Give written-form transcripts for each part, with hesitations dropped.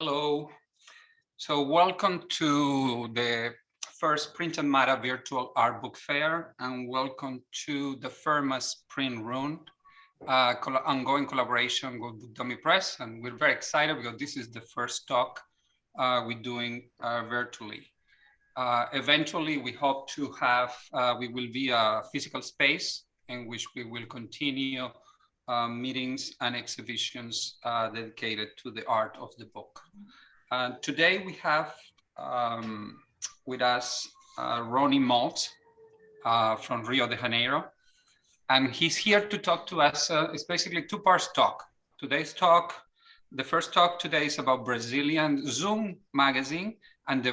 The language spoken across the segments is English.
Hello. So welcome to the first Print and Matter Virtual Art Book Fair, and welcome to the firma's print room, ongoing collaboration with bookdummypress. And we're very excited because this is the first talk we're doing virtually. Eventually, we hope to have, we will be a physical space in which we will continue meetings and exhibitions dedicated to the art of the book. Today we have with us Rony Maltz from Rio de Janeiro, and he's here to talk to us. It's basically two-part talk. Today's talk, the first talk today is about Brazilian ZUM magazine and the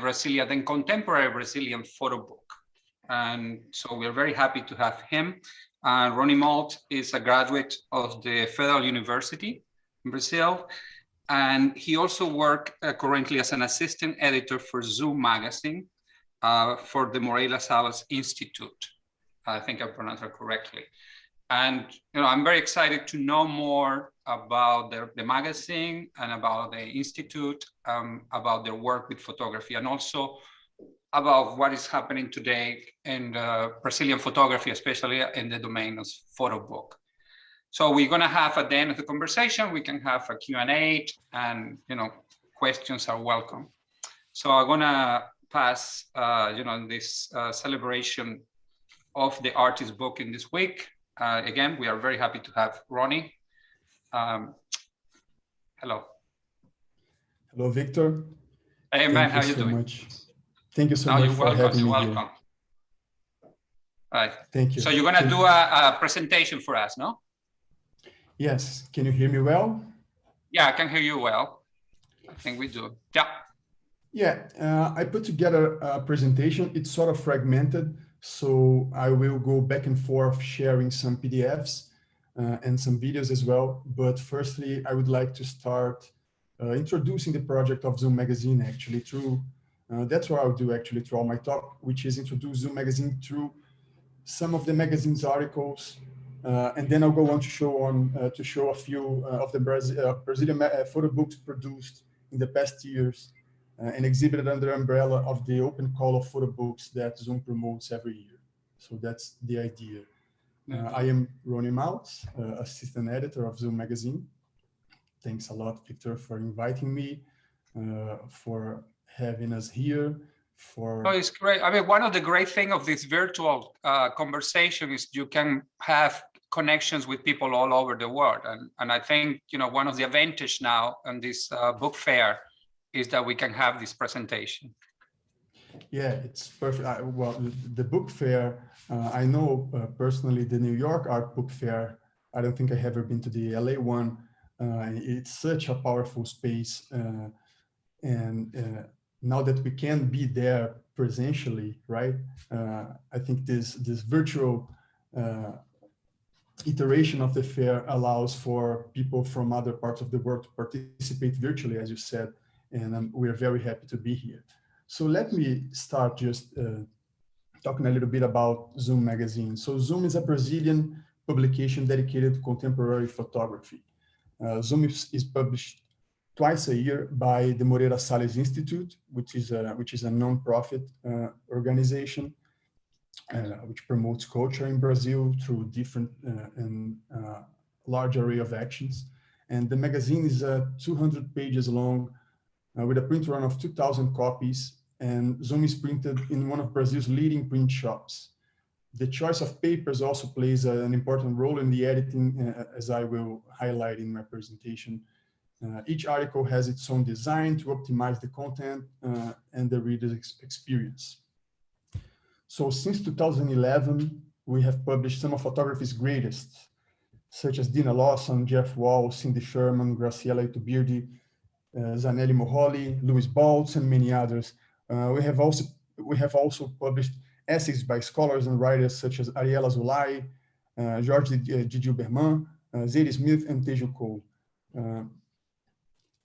contemporary Brazilian Photobook. And so we're very happy to have him. Rony Maltz is a graduate of the Federal University in Brazil, and he also works currently as an assistant editor for ZUM magazine for the Moreira Salles Institute. I think I pronounced that correctly. And I'm very excited to know more about the magazine and about the institute, about their work with photography, and also about what is happening today in Brazilian photography, especially in the domain of photobook. So we're gonna have at the end of the conversation, we can have a Q&A, and questions are welcome. So I'm gonna pass, this celebration of the artist book in this week. Again, we are very happy to have Ronnie. Hello. Hello, Victor. Hey man, how you doing? Thank you so much for having me here. All right. Thank you. So you're gonna do a presentation for us, no? Yes. Can you hear me well? Yeah, I can hear you well. I think we do. Yeah. Yeah. I put together a presentation. It's sort of fragmented, so I will go back and forth sharing some PDFs and some videos as well. But firstly, I would like to start introducing the project of ZUM magazine actually through. That's what I'll do actually throughout my talk, which is introduce ZUM magazine through some of the magazine's articles, and then I'll go on to show a few of the Brazilian photo books produced in the past years and exhibited under the umbrella of the open call of photo books that ZUM promotes every year. So that's the idea. I am Rony Maltz, assistant editor of ZUM magazine. Thanks a lot, Victor, for inviting me, for having us here. Oh, it's great. I mean, one of the great things of this virtual conversation is you can have connections with people all over the world. And I think, one of the advantages now in this book fair is that we can have this presentation. Yeah, it's perfect. Well, the book fair, I know personally the New York Art Book Fair. I don't think I have ever been to the LA one. It's such a powerful space. And now that we can be there presentially, right? I think this virtual iteration of the fair allows for people from other parts of the world to participate virtually, as you said, and we're very happy to be here. So let me start just talking a little bit about ZUM magazine. So ZUM is a Brazilian publication dedicated to contemporary photography. ZUM is published twice a year by the Moreira Salles Institute, which is a non-profit organization which promotes culture in Brazil through different and large array of actions. And the magazine is 200 pages long with a print run of 2,000 copies, and ZUM is printed in one of Brazil's leading print shops. The choice of papers also plays an important role in the editing, as I will highlight in my presentation. Each article has its own design to optimize the content and the reader's experience. So since 2011, we have published some of photography's greatest, such as Dina Lawson, Jeff Wall, Cindy Sherman, Graciela Itubirdi, Zanelli Moholi, Louis Baltz, and many others. We have also published essays by scholars and writers such as Ariela Zulai, George Didilberman, Zadie Smith, and Teju Cole.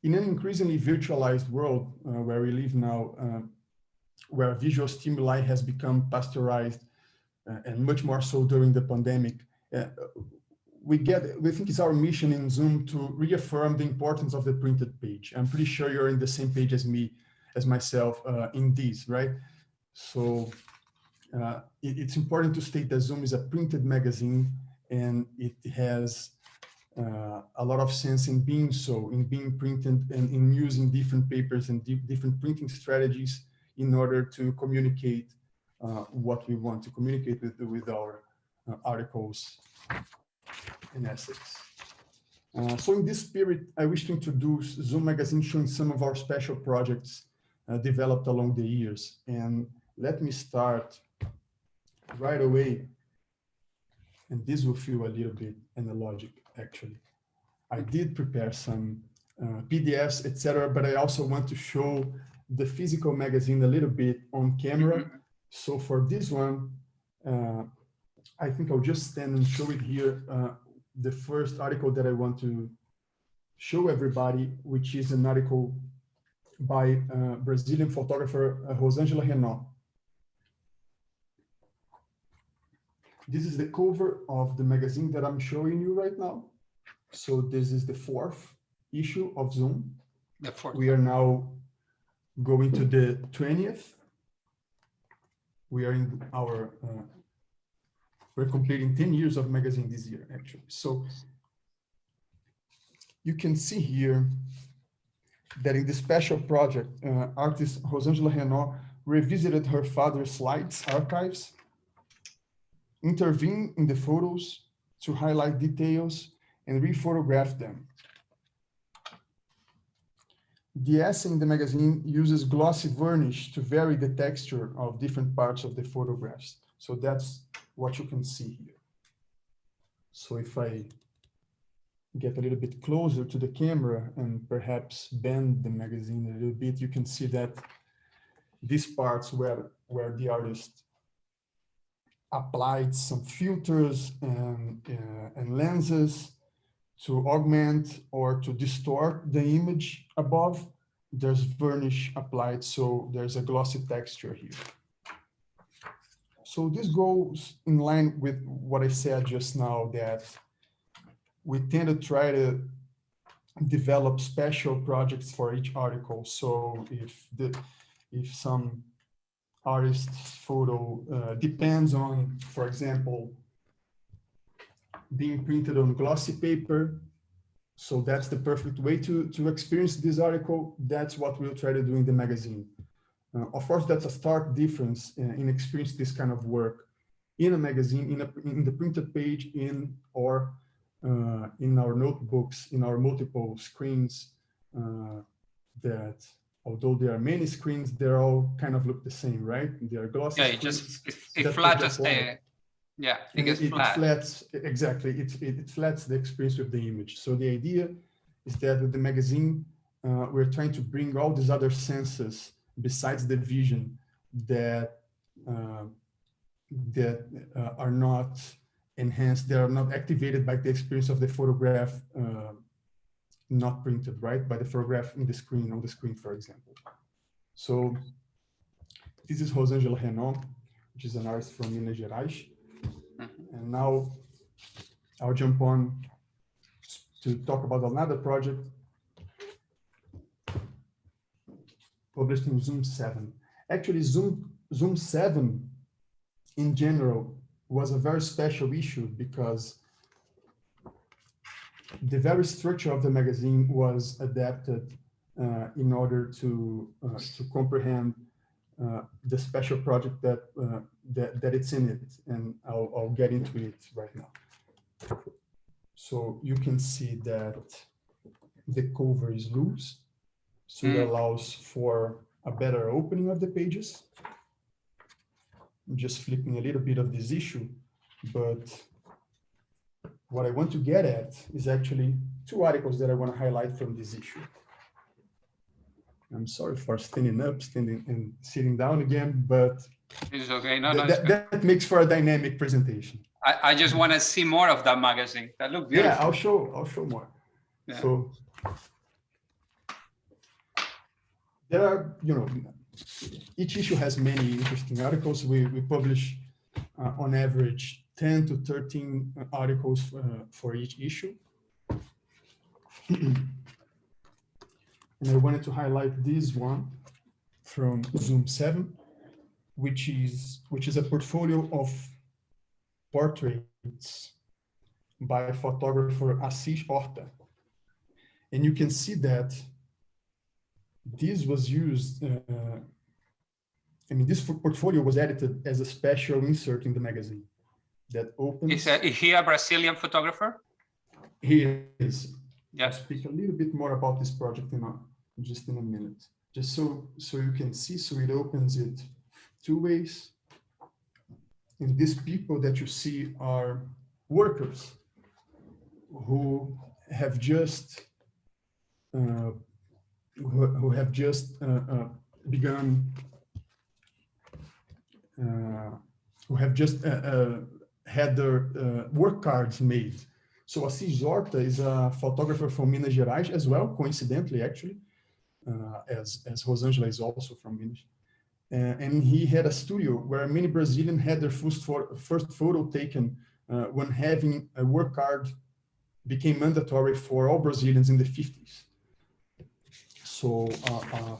In an increasingly virtualized world where we live now, where visual stimuli has become pasteurized and much more so during the pandemic, we think it's our mission in ZUM to reaffirm the importance of the printed page. I'm pretty sure you're in the same page as myself in this, right? So it's important to state that ZUM is a printed magazine, and it has a lot of sense in being so, in being printed and in using different papers and different printing strategies in order to communicate what we want to communicate with our articles and essays. So in this spirit, I wish to introduce ZUM magazine, showing some of our special projects developed along the years. And let me start right away. And this will feel a little bit analogic, actually. I did prepare some PDFs, etc., but I also want to show the physical magazine a little bit on camera. So for this one, I think I'll just stand and show it here. The first article that I want to show everybody, which is an article by Brazilian photographer Rosângela Renault. This is the cover of the magazine that I'm showing you right now. So this is the 4th issue of ZUM. The 4th. We are now going to the 20th. We are in our, we're completing 10 years of magazine this year, actually. So you can see here that in this special project, artist Rosângela Renault revisited her father's slides archives, intervened in the photos to highlight details and rephotograph them. The essay in the magazine uses glossy varnish to vary the texture of different parts of the photographs. So that's what you can see here. So if I get a little bit closer to the camera and perhaps bend the magazine a little bit, you can see that these parts where the artist applied some filters and lenses to augment or to distort the image above, there's varnish applied, so there's a glossy texture here. So this goes in line with what I said just now, that we tend to try to develop special projects for each article. So if some artist's photo depends on, for example, being printed on glossy paper, so that's the perfect way to experience this article. That's what we'll try to do in the magazine. Of course, that's a stark difference in experience this kind of work in a magazine, in the printed page, or in our notebooks, in our multiple screens, that although there are many screens, they all kind of look the same, right? They are glossy screens. It flattens the, yeah, it gets flat. Flats, exactly, it flats the experience with the image. So the idea is that with the magazine, we're trying to bring all these other senses besides the vision that are not enhanced, they are not activated by the experience of the photograph not printed, right? By the photograph in the screen, on the screen, for example. So this is Rosângela Renault, which is an artist from Minas Gerais. And now I'll jump on to talk about another project published in ZUM 7. Actually, ZUM 7 in general was a very special issue because the very structure of the magazine was adapted in order to comprehend the special project that it's in it, and I'll get into it right now. So you can see that the cover is loose, so it allows for a better opening of the pages. I'm just flipping a little bit of this issue, but what I want to get at is actually two articles that I want to highlight from this issue. I'm sorry for standing up, standing and sitting down again, but it's okay. No, that makes for a dynamic presentation. I just want to see more of that magazine. That looks beautiful. Yeah, I'll show more. Yeah. So there are, each issue has many interesting articles. We publish on average 10 to 13 articles for each issue. And I wanted to highlight this one from ZUM 7, which is a portfolio of portraits by photographer Assis Horta. And you can see that this was used, this portfolio was edited as a special insert in the magazine that opens. Is he a Brazilian photographer? He is. Yeah. I'll speak a little bit more about this project just in a minute. Just so you can see, so it opens it two ways. And these people that you see are workers who have just begun, who have just had their work cards made. So Assis Horta is a photographer from Minas Gerais as well, coincidentally, actually, as Rosângela is also from Minas. And he had a studio where many Brazilians had their first photo taken when having a work card became mandatory for all Brazilians in the 50s. So our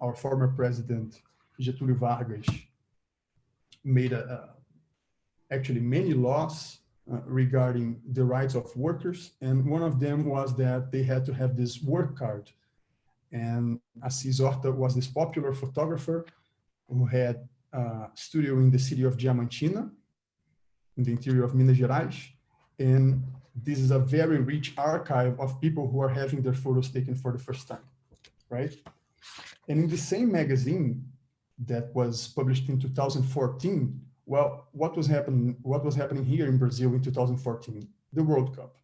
former president, Getúlio Vargas, made actually many laws regarding the rights of workers. And one of them was that they had to have this work card. And Assis Horta was this popular photographer who had a studio in the city of Diamantina, in the interior of Minas Gerais. And this is a very rich archive of people who are having their photos taken for the first time, right? And in the same magazine that was published in 2014, well, what was happening here in Brazil in 2014? The World Cup.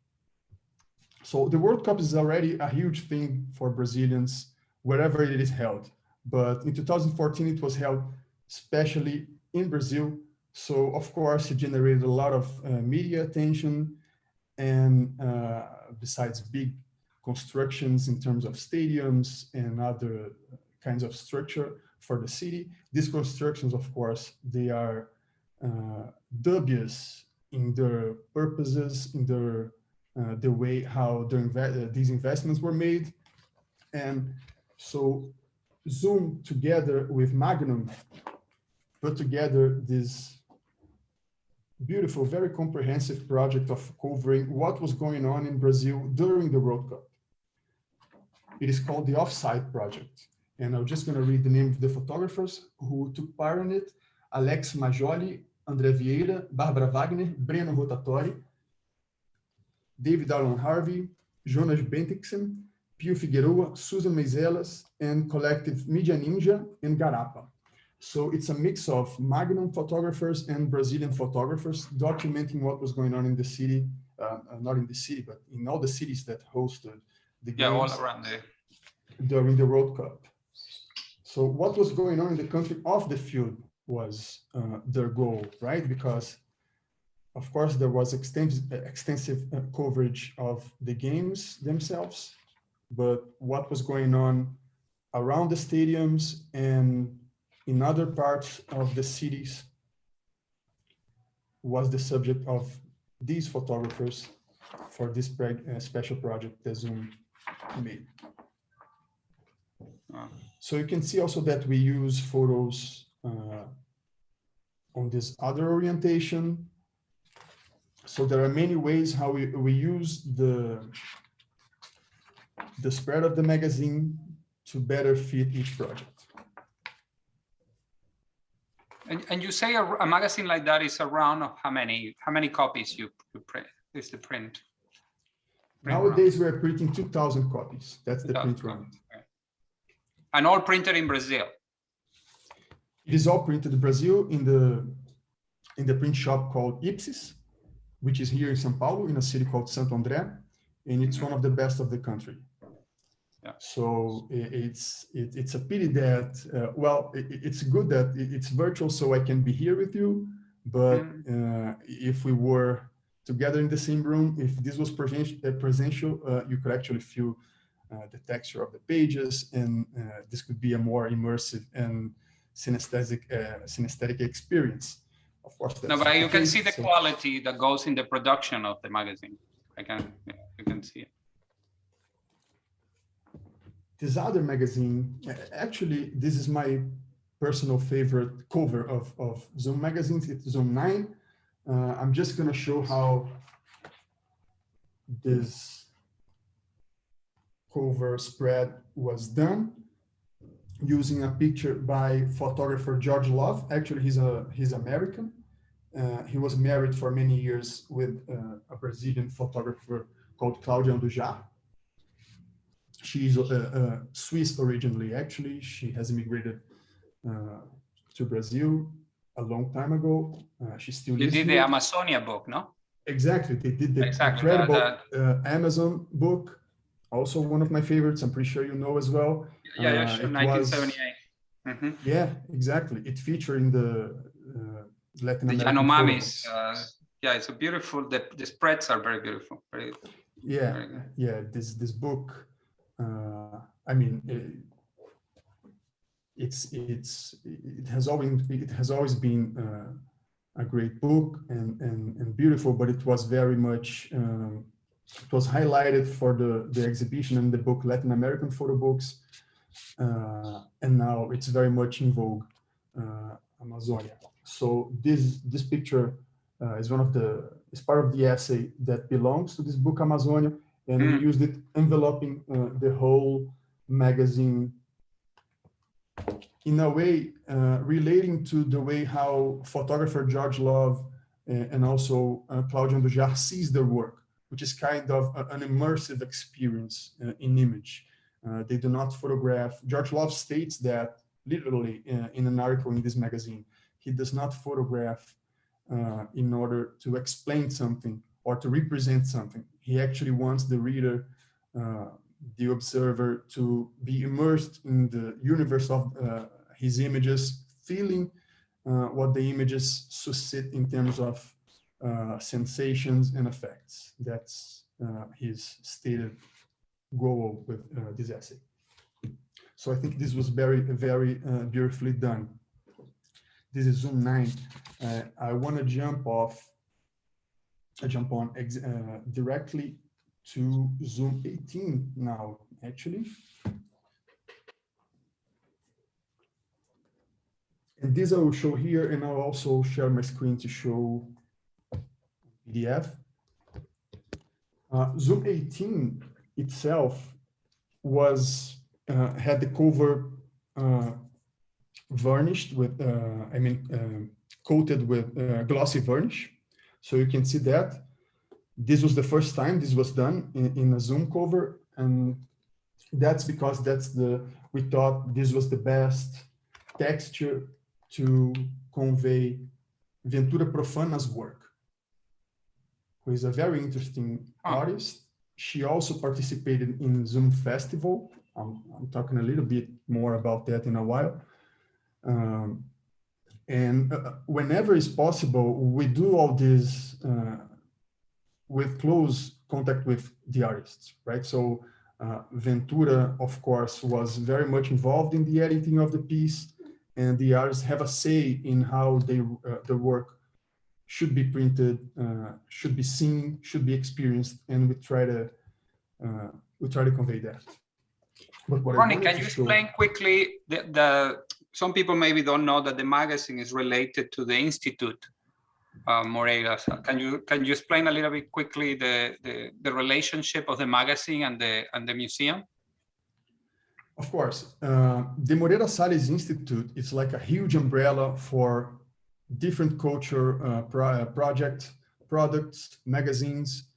So the World Cup is already a huge thing for Brazilians wherever it is held. But in 2014, it was held especially in Brazil. So of course, it generated a lot of media attention, and besides big constructions in terms of stadiums and other kinds of structure for the city, these constructions, of course, they are dubious in their purposes, in their the way how these investments were made. And so ZUM, together with Magnum, put together this beautiful, very comprehensive project of covering what was going on in Brazil during the World Cup. It is called the Offsite Project. And I'm just going to read the name of the photographers who took part in it: Alex Majoli, André Vieira, Bárbara Wagner, Breno Rotatori, David Allen Harvey, Jonas Bentiksen, Pio Figueroa, Susan Meiselas, and Collective Media Ninja and Garapa. So it's a mix of Magnum photographers and Brazilian photographers documenting what was going on in the city, not in the city, but in all the cities that hosted the games all around there during the World Cup. So what was going on in the country off the field was their goal, right? Because of course there was extensive coverage of the games themselves, but what was going on around the stadiums and in other parts of the cities was the subject of these photographers for this special project that ZUM made. So you can see also that we use photos on this other orientation. So there are many ways how we use the spread of the magazine to better fit each project. And you say a magazine like that is around how many copies you print? Is the print? Nowadays we're printing 2,000 copies. That's the print run. Okay. And all printed in Brazil. It is all printed in Brazil in the print shop called Ipsis, which is here in São Paulo, in a city called Santo André, and it's one of the best of the country. Yeah. So it's a pity that it's good that it's virtual, so I can be here with you. But if we were together in the same room, if this was presential, you could actually feel the texture of the pages, and this could be a more immersive and synesthetic experience. of course, that's no, but you can okay, see the quality that goes in the production of the magazine. You can see it. This other magazine, actually, this is my personal favorite cover of ZUM magazines. It's ZUM 9. I'm just going to show how this cover spread was done using a picture by photographer George Love. Actually, he's American. He was married for many years with a Brazilian photographer called Cláudia Andujar. She's Swiss originally, actually. She has immigrated to Brazil a long time ago. She still lives You did here. the Amazonia book, no? Exactly. They did the incredible Amazon book. Also one of my favorites. I'm pretty sure you know as well. Yeah, sure. 1978. Yeah, exactly. It featured in the Latin American Yanomamis. Yeah, it's a beautiful. The spreads are very beautiful. Very This book. I mean, it has always been a great book and beautiful, but it was very much it was highlighted for the exhibition and the book Latin American Photobooks, and now it's very much in vogue, Amazonia. So this picture is part of the essay that belongs to this book Amazonia, and we used it enveloping the whole magazine in a way relating to the way how photographer George Love and also Cláudia Andujar sees their work, which is kind of an immersive experience in image. They do not photograph. George Love states that literally in an article in this magazine, he does not photograph in order to explain something or to represent something. He actually wants the reader, the observer, to be immersed in the universe of his images, feeling what the images suscite in terms of sensations and effects. That's his stated goal with this essay. So I think this was very, very beautifully done. This is ZUM 9. I want to jump on directly to ZUM 18 now, actually. And this I will show here, and I'll also share my screen to show PDF. ZUM 18 itself was had the cover varnished with, coated with glossy varnish. So you can see that. This was the first time this was done in a ZUM cover, and that's because we thought this was the best texture to convey Ventura Profana's work, who is a very interesting artist. She also participated in ZUM Festival. I'm talking a little bit more about that in a while. And whenever it's possible, we do all this with close contact with the artists, right? So Ventura, of course, was very much involved in the editing of the piece, and the artists have a say in how the work should be printed, should be seen, should be experienced, and we try to convey that. But Ronnie, can you explain quickly some people maybe don't know that the magazine is related to the Institute Moreira. Can you explain a little bit quickly the relationship of the magazine and the museum? Of course. The Moreira Salles Institute is like a huge umbrella for different culture projects, products, magazines,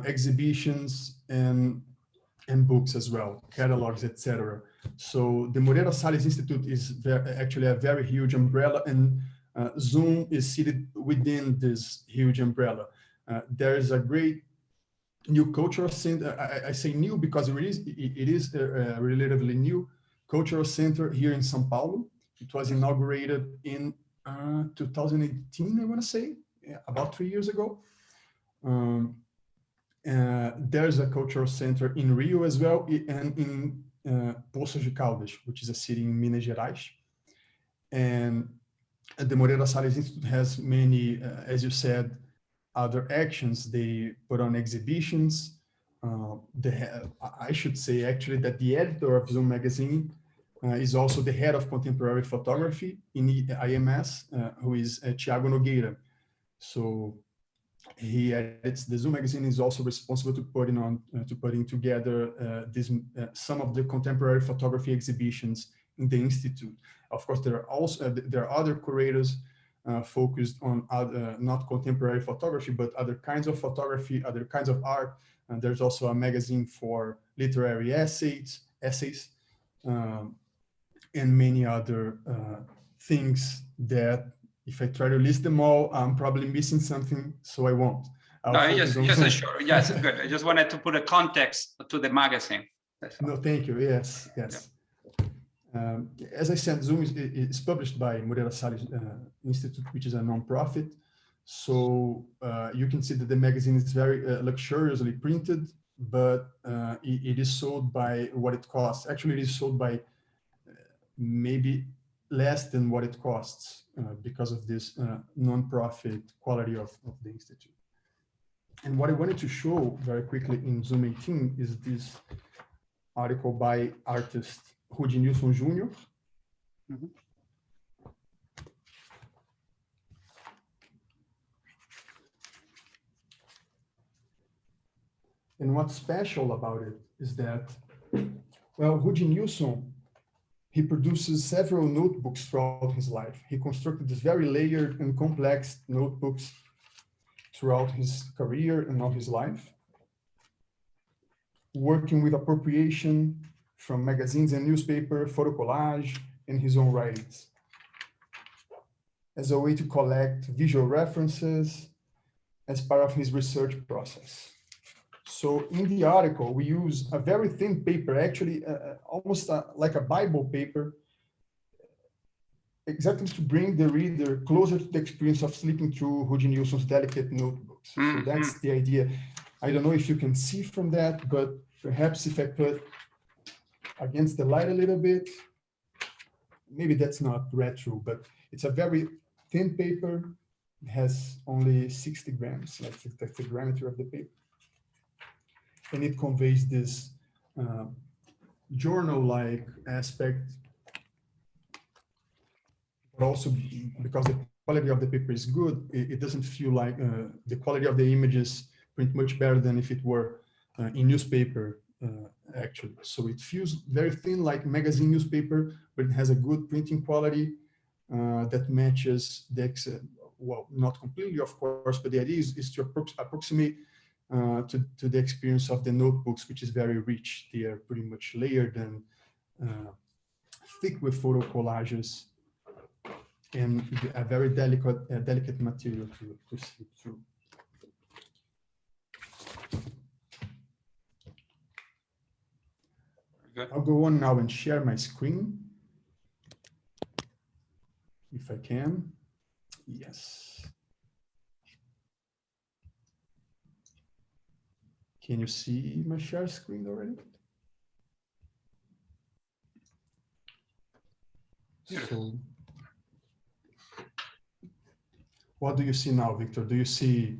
exhibitions, and books as well, catalogs, etc. So the Moreira Salles Institute is actually a very huge umbrella, and ZUM is seated within this huge umbrella. There is a great new cultural center. I say new because it is a relatively new cultural center here in São Paulo. It was inaugurated in 2018, I want to say, about 3 years ago. There's a cultural center in Rio as well, and in Poços de Caldas, which is a city in Minas Gerais. And the Moreira Salles Institute has many, as you said, other actions. They put on exhibitions. I should say actually that the editor of ZUM magazine is also the head of contemporary photography in IMS, who is Thiago Nogueira. So he edits the ZUM magazine, is also responsible to putting together some of the contemporary photography exhibitions in the institute. Of course, there are other curators focused on not contemporary photography, but other kinds of photography, other kinds of art. And there's also a magazine for literary essays, and many other things that, if I try to list them all, I'm probably missing something, so I won't. Sure. Yes, good. I just wanted to put a context to the magazine. No, thank you. Yes. Yeah. As I said, ZUM is published by Moreira Salles Institute, which is a non-profit. So you can see that the magazine is very luxuriously printed, but it is sold by what it costs. Actually, it is sold by maybe less than what it costs because of this non-profit quality of the institute. And what I wanted to show very quickly in ZUM 18 is this article by artist Rony Maltz Jr. Mm-hmm. And what's special about it is that, well, Rony Maltz, he produces several notebooks throughout his life. He constructed these very layered and complex notebooks throughout his career and all his life, working with appropriation from magazines and newspaper, photo collage, and his own writings, as a way to collect visual references as part of his research process. So in the article, we use a very thin paper, actually almost like a Bible paper, exactly to bring the reader closer to the experience of flipping through Rony Maltz's delicate notebooks. So that's the idea. I don't know if you can see from that, but perhaps if I put against the light a little bit, maybe that's not read through, but it's a very thin paper. It has only 60 grams, like that's the diameter of the paper. And it conveys this journal-like aspect, but also because the quality of the paper is good, it doesn't feel like the quality of the images print much better than if it were in newspaper, actually. So it feels very thin like magazine newspaper, but it has a good printing quality that matches the, well, not completely, of course, but the idea is to approximate to the experience of the notebooks, which is very rich. They are pretty much layered and thick with photo collages and a very delicate material to see through. Good. I'll go on now and share my screen, if I can. Yes. Can you see my share screen already? So, what do you see now, Victor? Do you see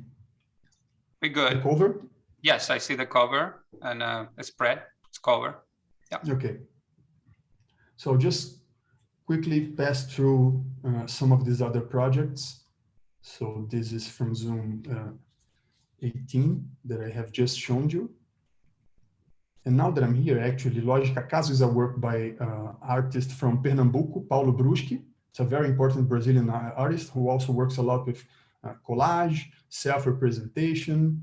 We good. the cover? Yes, I see the cover and a spread. It's cover. Yeah. Okay. So just quickly pass through some of these other projects. So this is from ZUM 18 that I have just shown you. And now that I'm here, actually, Lógica Caso is a work by artist from Pernambuco, Paulo Bruschi. It's a very important Brazilian artist who also works a lot with collage, self-representation,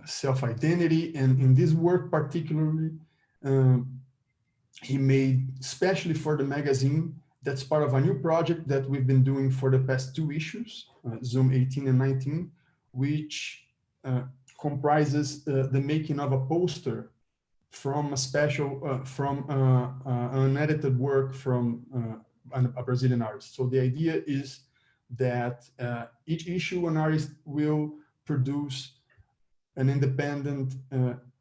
self-identity. And in this work particularly, he made especially for the magazine, that's part of a new project that we've been doing for the past 2 issues, ZUM 18 and 19, which comprises the making of a poster from a special, from an unedited work from a Brazilian artist. So the idea is that each issue an artist will produce an independent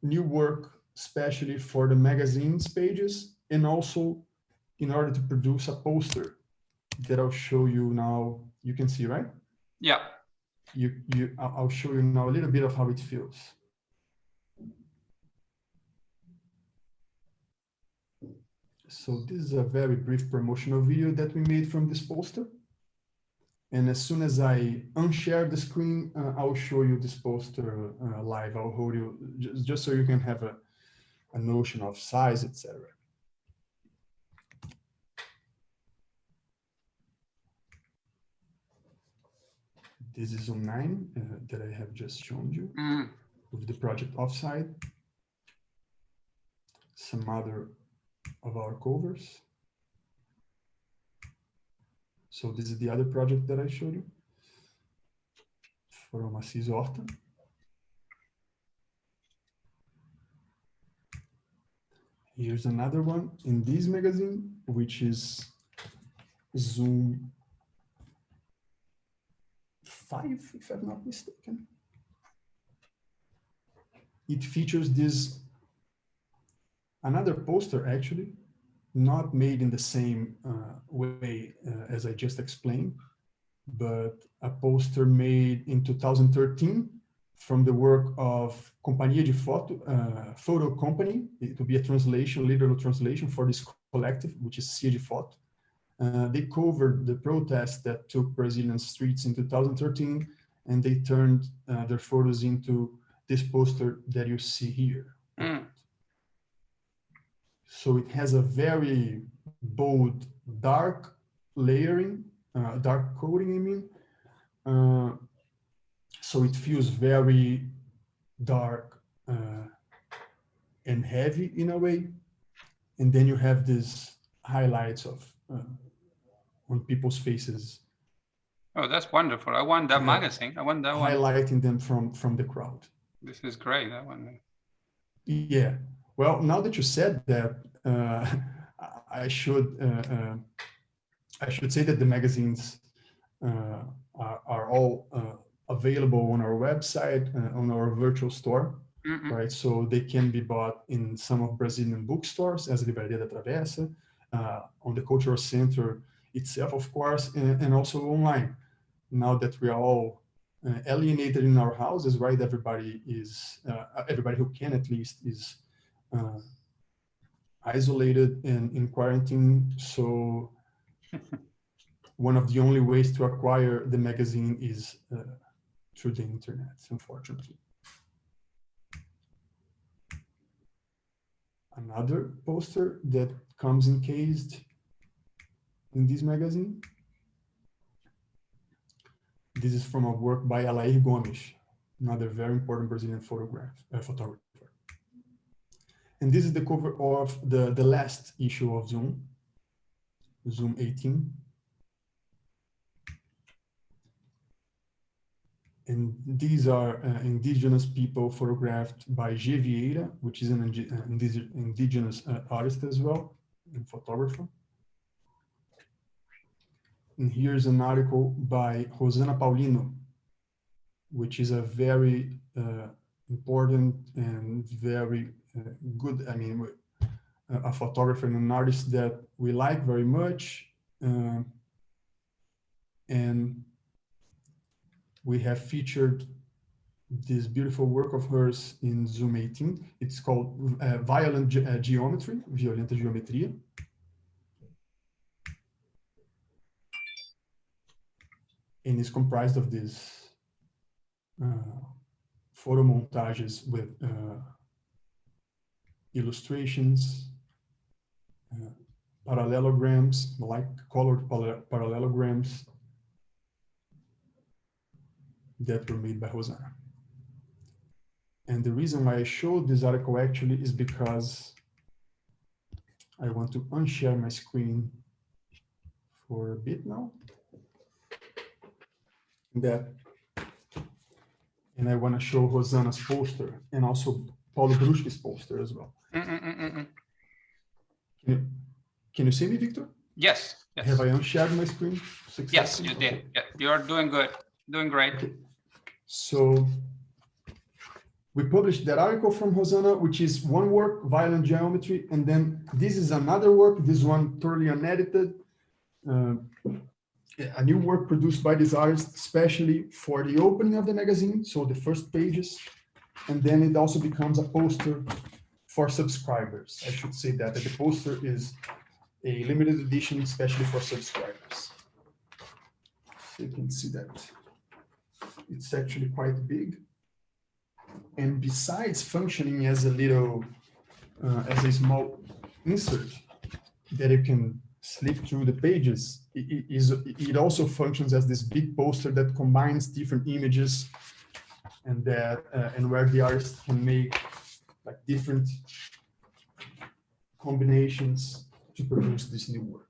new work, especially for the magazine's pages, and also in order to produce a poster that I'll show you now. You can see, right? Yeah. I'll show you now a little bit of how it feels. So this is a very brief promotional video that we made from this poster. And as soon as I unshare the screen, I'll show you this poster live. I'll hold you just so you can have a notion of size, etc. This is ZUM 9 that I have just shown you with the project offside. Some other of our covers. So this is the other project that I showed you from Assis Horta. Here's another one in this magazine, which is ZUM 5, if I'm not mistaken. It features this, another poster actually, not made in the same way as I just explained, but a poster made in 2013 from the work of Companhia de Photo Company. It will be a translation, literal translation for this collective, which is Cia de Foto. They covered the protests that took Brazilian streets in 2013, and they turned their photos into this poster that you see here. So it has a very bold, dark layering, dark coding, I mean. So it feels very dark and heavy in a way. And then you have these highlights of on people's faces. Oh, that's wonderful. I want that magazine. I want that one. Highlighting them from the crowd. This is great, that one. Yeah. Well, now that you said that, I should say that the magazines are all available on our website, on our virtual store, right? So they can be bought in some of Brazilian bookstores, as Livraria da Travessa, on the Cultural Center itself, of course, and also online. Now that we are all alienated in our houses, right? Everybody who can at least is isolated and in quarantine. So one of the only ways to acquire the magazine is through the internet, unfortunately. Another poster that comes encased in this magazine. This is from a work by Alair Gomes, another very important Brazilian photographer. And this is the cover of the last issue of ZUM, ZUM 18. And these are indigenous people photographed by G. Vieira, which is an indigenous artist as well, and photographer. And here's an article by Rosana Paulino, which is a very important and very good, I mean, a photographer and an artist that we like very much. And we have featured this beautiful work of hers in ZUM 18. It's called Violent Geometry, Violenta Geometria. And is comprised of these photo montages with illustrations, parallelograms, like colored parallelograms that were made by Rosana. And the reason why I showed this article actually is because I want to unshare my screen for a bit now. And I want to show Rosana's poster and also Paulo Bruschi's poster as well. Can you see me, Victor? Yes. Yes. Have I unshared my screen successfully? Yes, you did. Yeah, you are doing good. Doing great. Okay. So we published that article from Rosanna, which is one work, Violent Geometry, and then this is another work, this one totally unedited, a new work produced by this artist, especially for the opening of the magazine, so the first pages, and then it also becomes a poster for subscribers. I should say that the poster is a limited edition, especially for subscribers. So you can see that it's actually quite big. And besides functioning as a little, as a small insert that you can slip through the pages, it also functions as this big poster that combines different images and that and where the artist can make like different combinations to produce this new work.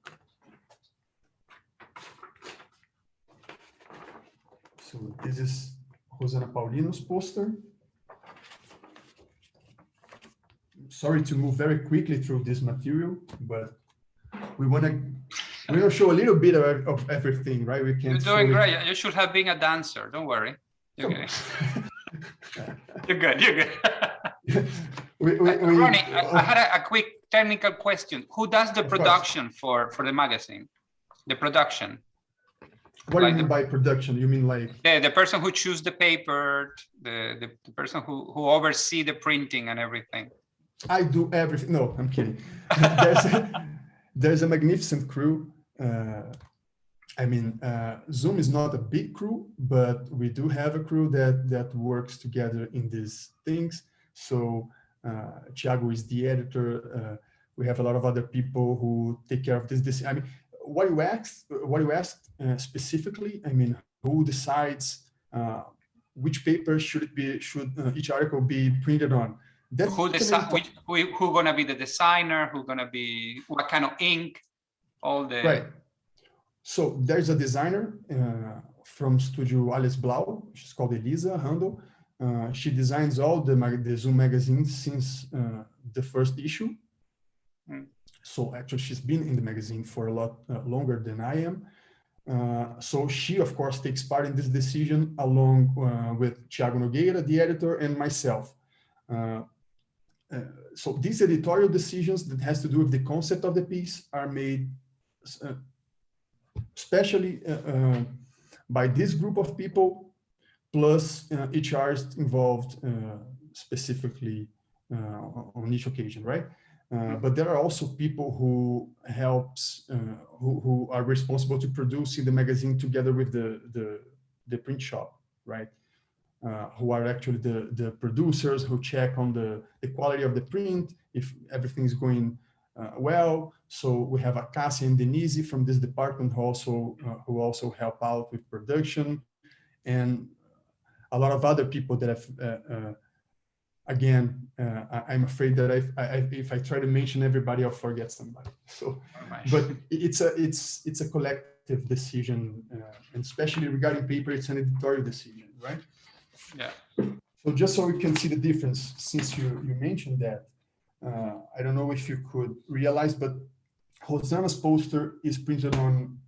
So this is Rosanna Paulino's poster. Sorry to move very quickly through this material, but we want to show a little bit of everything, right? We can't. You're doing great. You should have been a dancer. Don't worry. You're good. You're good. You're good. Ronnie, I had a quick technical question. Who does the production for the magazine? The production. What do you mean by production? You mean like the person who chooses the paper, the person who oversees the printing and everything? I do everything. No, I'm kidding. There's a magnificent crew. I mean, ZUM is not a big crew, but we do have a crew that works together in these things. So Thiago is the editor. We have a lot of other people who take care of this. I mean, what you asked specifically, I mean, who decides which paper should each article be printed on? That's who gonna be the designer? Who gonna be what kind of ink? All the right. So there's a designer from Studio Alice Blau. She's called Elisa Handel. She designs all the ZUM magazines since the first issue. So actually, she's been in the magazine for a lot longer than I am. So she, of course, takes part in this decision along with Thiago Nogueira, the editor, and myself. So these editorial decisions that has to do with the concept of the piece are made especially by this group of people, plus each artist involved specifically on each occasion, right? But there are also people who who are responsible to producing the magazine together with the print shop, right? Who are actually the producers who check on the quality of the print, if everything is going well. So we have Akasi and Denise from this department who also help out with production, and a lot of other people that have, again, I'm afraid that if I try to mention everybody, I'll forget somebody. So, but it's a collective decision, and especially regarding paper, it's an editorial decision, right? Yeah. So just so we can see the difference, since you mentioned that, I don't know if you could realize, but Rosanna's poster is printed on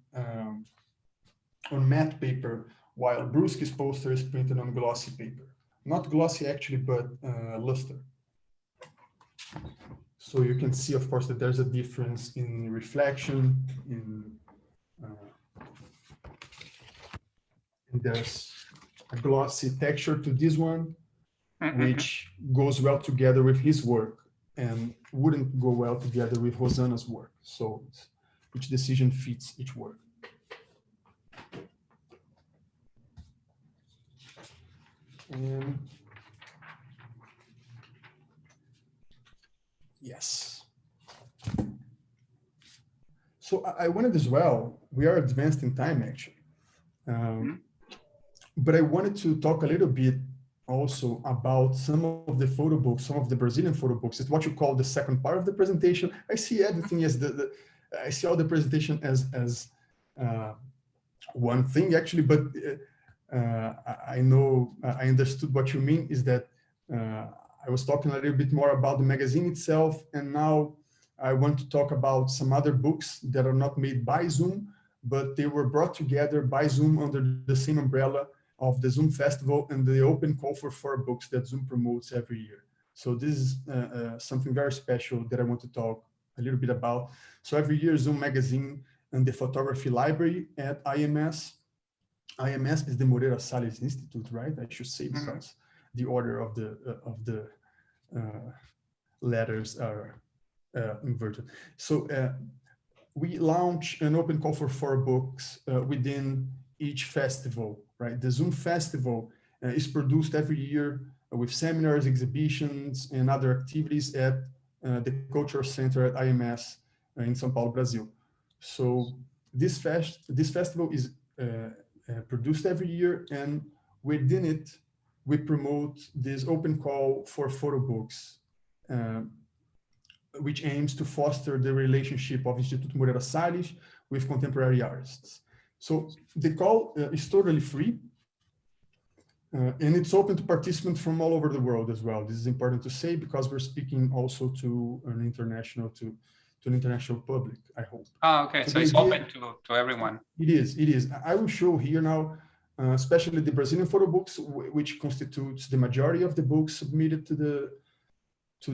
matte paper, while Brusky's poster is printed on glossy paper. Not glossy actually, but luster. So you can see, of course, that there's a difference in reflection, and there's a glossy texture to this one, which goes well together with his work and wouldn't go well together with Rosanna's work. So each decision fits each work. And yes. So I wanted as well, we are advanced in time actually. But I wanted to talk a little bit also about some of the photo books, some of the Brazilian photo books. It's what you call the second part of the presentation. I see everything as I see all the presentation as one thing actually, but I know I understood what you mean is that I was talking a little bit more about the magazine itself, and now I want to talk about some other books that are not made by ZUM, but they were brought together by ZUM under the same umbrella of the ZUM Festival and the open call for photobooks that ZUM promotes every year. So this is something very special that I want to talk a little bit about. So every year, ZUM Magazine and the Photography Library at IMS. IMS is the Moreira Salles Institute, right? I should say, because the order of the letters are inverted. So we launch an open call for photobooks within each festival, right? The ZUM Festival is produced every year with seminars, exhibitions, and other activities at the Cultural Center at IMS in São Paulo, Brazil. So this festival is produced every year, and within it, we promote this open call for photobooks, which aims to foster the relationship of Instituto Moreira Salles with contemporary artists. So the call is totally free, and it's open to participants from all over the world as well. This is important to say because we're speaking also to an international public, I hope. Oh, okay. So it's open to everyone. It is. I will show here now, especially the Brazilian Photobooks, which constitutes the majority of the books submitted to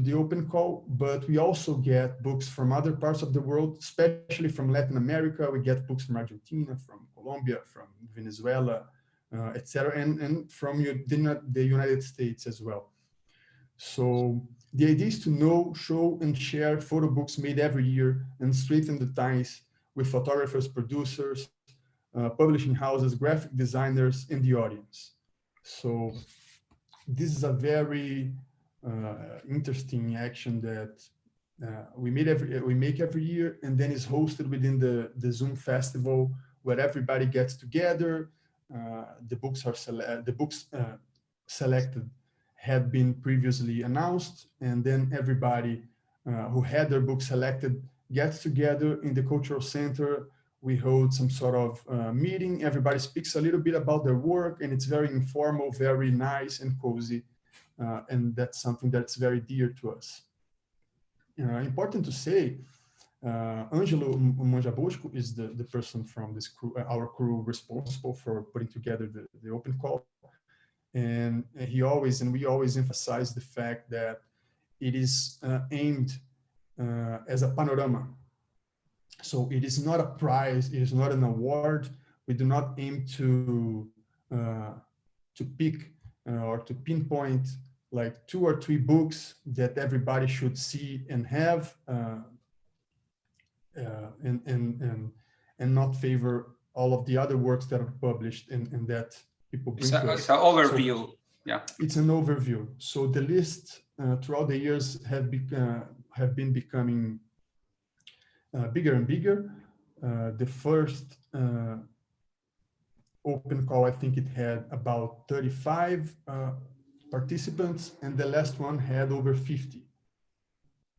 the open call, but we also get books from other parts of the world, especially from Latin America. We get books from Argentina, from Colombia, from Venezuela, etc., and from the United States as well. So the idea is to know, show, and share photo books made every year and strengthen the ties with photographers, producers, publishing houses, graphic designers, and the audience. So this is a very interesting action that we make every year, and then is hosted within the ZUM Festival, where everybody gets together. The books selected had been previously announced, and then everybody who had their book selected gets together in the cultural center. We hold some sort of meeting. Everybody speaks a little bit about their work, and it's very informal, very nice and cozy. And that's something that's very dear to us. Important to say, Angelo Manjabosco is the person from this crew, our crew, responsible for putting together the open call. And we always emphasize the fact that it is aimed as a panorama. So it is not a prize, it is not an award. We do not aim to pick or to pinpoint like 2 or 3 books that everybody should see and have, and not favor all of the other works that are published and that people bring to us. It's an overview. So, yeah, it's an overview. So the list throughout the years have been becoming bigger and bigger. The first open call, I think it had about 35 participants, and the last one had over 50.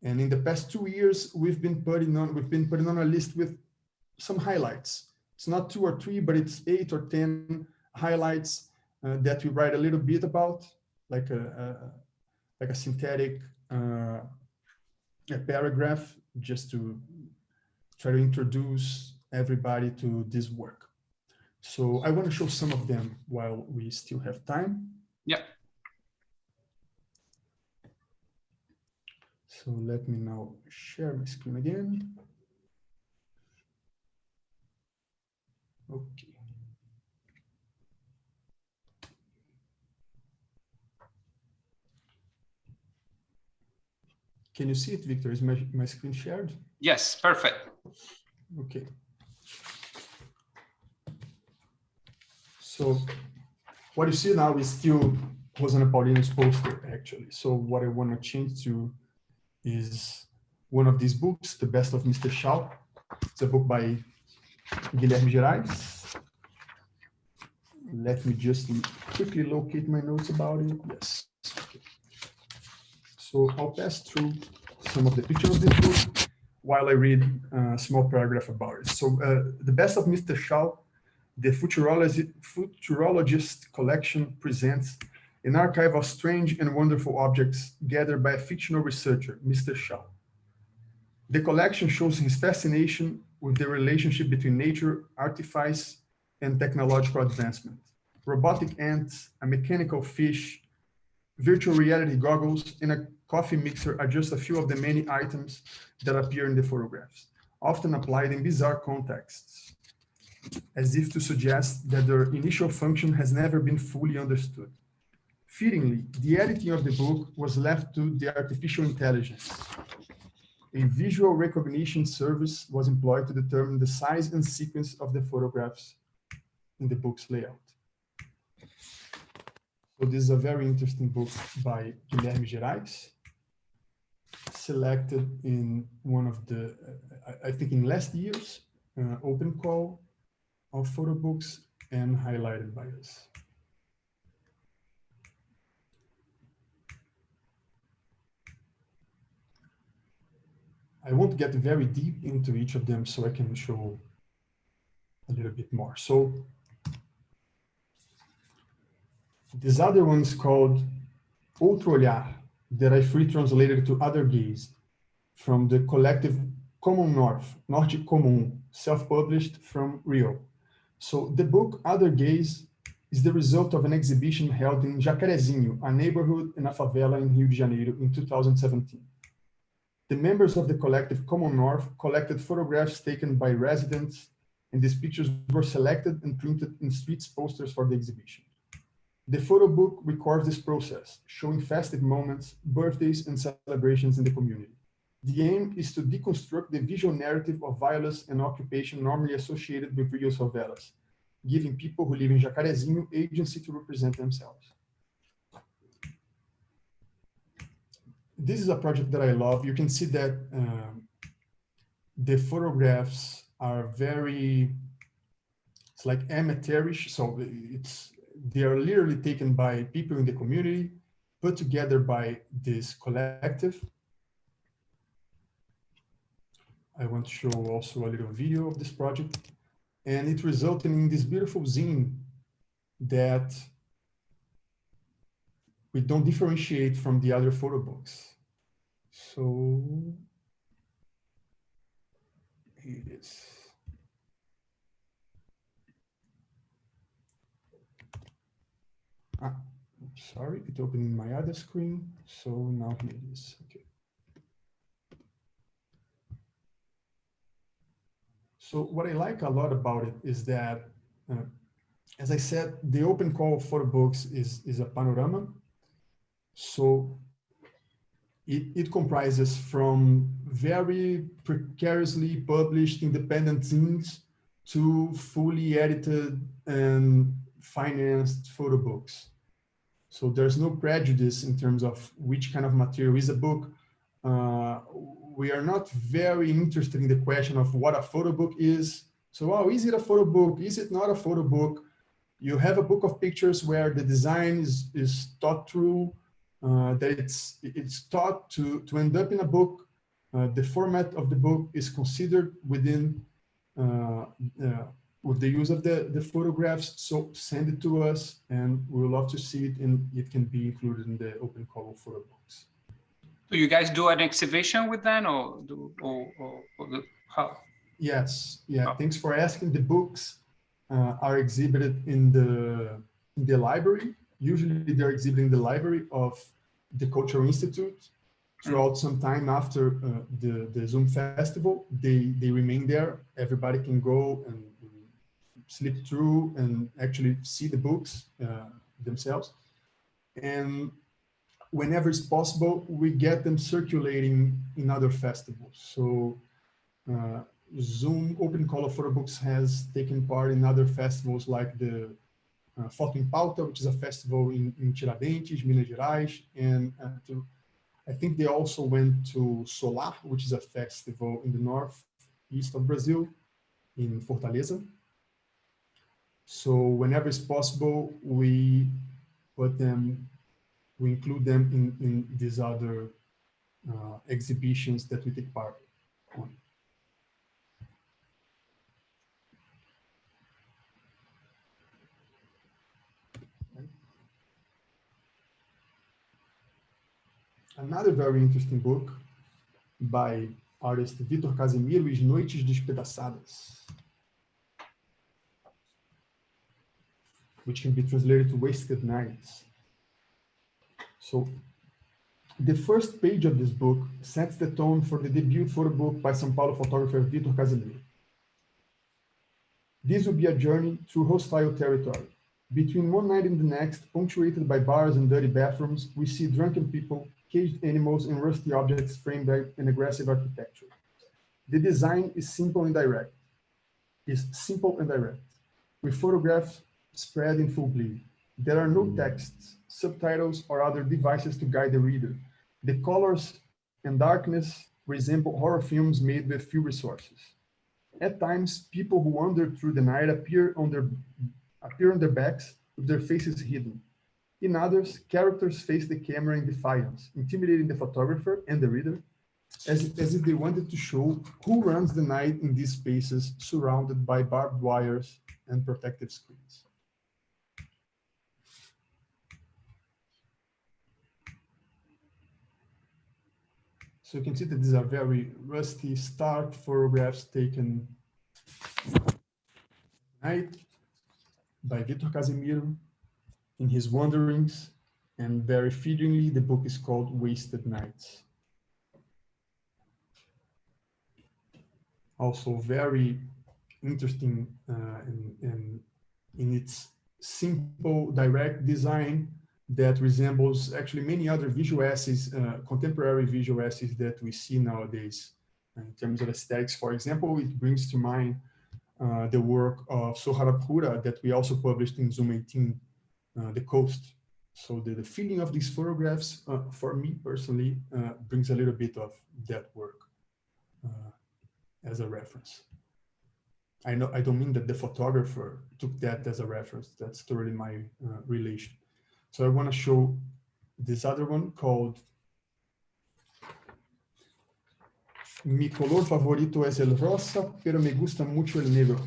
And in the past 2 years, we've been putting on a list with some highlights. It's not 2 or 3, but it's 8 or 10 highlights that we write a little bit about, like a synthetic a paragraph, just to try to introduce everybody to this work. So I want to show some of them while we still have time. Yeah. So let me now share my screen again. Okay. Can you see it, Victor? Is my screen shared? Yes, perfect. Okay. So what you see now is still Rosana Paulino's poster, actually. So what I want to change to is one of these books, The Best of Mr. Shaw. It's a book by Guilherme Gerais. Let me just quickly locate my notes about it. Yes. Okay. So I'll pass through some of the pictures of this book while I read a small paragraph about it. So The Best of Mr. Shaw, the Futurologist collection, presents an archive of strange and wonderful objects gathered by a fictional researcher, Mr. Shaw. The collection shows his fascination with the relationship between nature, artifice, and technological advancement. robotic ants, a mechanical fish, virtual reality goggles, and a coffee mixer are just a few of the many items that appear in the photographs, often applied in bizarre contexts, as if to suggest that their initial function has never been fully understood. Fittingly, the editing of the book was left to the artificial intelligence. A visual recognition service was employed to determine the size and sequence of the photographs in the book's layout. So this is a very interesting book by Guilherme Gerais, selected in one of the, I think in last year's open call of Photobooks and highlighted by us. I won't get very deep into each of them so I can show a little bit more. So this other one is called Outro Olhar, that I free translated to Other Gaze, from the collective Common North, Norte Comum, self-published from Rio. So the book Other Gaze is the result of an exhibition held in Jacarezinho, a neighborhood in a favela in Rio de Janeiro in 2017. The members of the collective Common North collected photographs taken by residents, and these pictures were selected and printed in streets posters for the exhibition. The photo book records this process, showing festive moments, birthdays, and celebrations in the community. The aim is to deconstruct the visual narrative of violence and occupation normally associated with Rio's favelas, giving people who live in Jacarezinho agency to represent themselves. This is a project that I love. You can see that the photographs are very, it's like amateurish. So they are literally taken by people in the community, put together by this collective. I want to show also a little video of this project. And it resulted in this beautiful zine that we don't differentiate from the other photo books. So here it is. Sorry, it opened in my other screen. So now here it is. Okay. So what I like a lot about it is that, as I said, the open call of Photobooks is a panorama. So it comprises from very precariously published independent zines to fully edited and financed photo books. So there's no prejudice in terms of which kind of material is a book. We are not very interested in the question of what a photo book is. So, oh, is it a photo book? Is it not a photo book? You have a book of pictures where the design is thought through, that it's taught to end up in a book. The format of the book is considered within with the use of the photographs. So send it to us, and we would love to see it, and it can be included in the open call of Photobooks. Do you guys do an exhibition with them, or how? Yes, yeah. Oh. Thanks for asking. The books are exhibited in the library. Usually, they're exhibited in the library of the Cultural Institute. Throughout some time after the ZUM festival, they remain there. Everybody can go and slip through and actually see the books themselves. And whenever it's possible, we get them circulating in other festivals. So ZUM Open Call of Photobooks has taken part in other festivals like the Foto em Pauta, which is a festival in Tiradentes, Minas Gerais, and I think they also went to Solar, which is a festival in the northeast of Brazil, in Fortaleza. So whenever it's possible, we include them in these other exhibitions that we take part on. Another very interesting book by artist Vitor Casemiro is Noites Despedaçadas, which can be translated to wasted nights. So the first page of this book sets the tone for the debut photo book by São Paulo photographer Vitor Casimiro. This will be a journey through hostile territory. Between one night and the next, punctuated by bars and dirty bathrooms, we see drunken people, caged animals, and rusty objects framed by an aggressive architecture. The design is simple and direct. With photographs spread in full bleed. There are no texts, subtitles, or other devices to guide the reader. The colors and darkness resemble horror films made with few resources. At times, people who wander through the night appear on their backs with their faces hidden. In others, characters face the camera in defiance, intimidating the photographer and the reader, as if they wanted to show who runs the night in these spaces surrounded by barbed wires and protective screens. So you can see that these are very rusty, stark photographs taken at night by Vitor Casimiro in his wanderings, and very fittingly, the book is called Wasted Nights. Also very interesting in its simple, direct design that resembles actually many other visual essays, contemporary visual essays that we see nowadays. In terms of aesthetics, for example, it brings to mind the work of Soharabhura that we also published in ZUM 18, The Coast. So the feeling of these photographs, for me personally, brings a little bit of that work as a reference. I don't mean that the photographer took that as a reference. That's totally my relation. So I want to show this other one called Mi color favorito es el rosa, pero me gusta mucho el negro.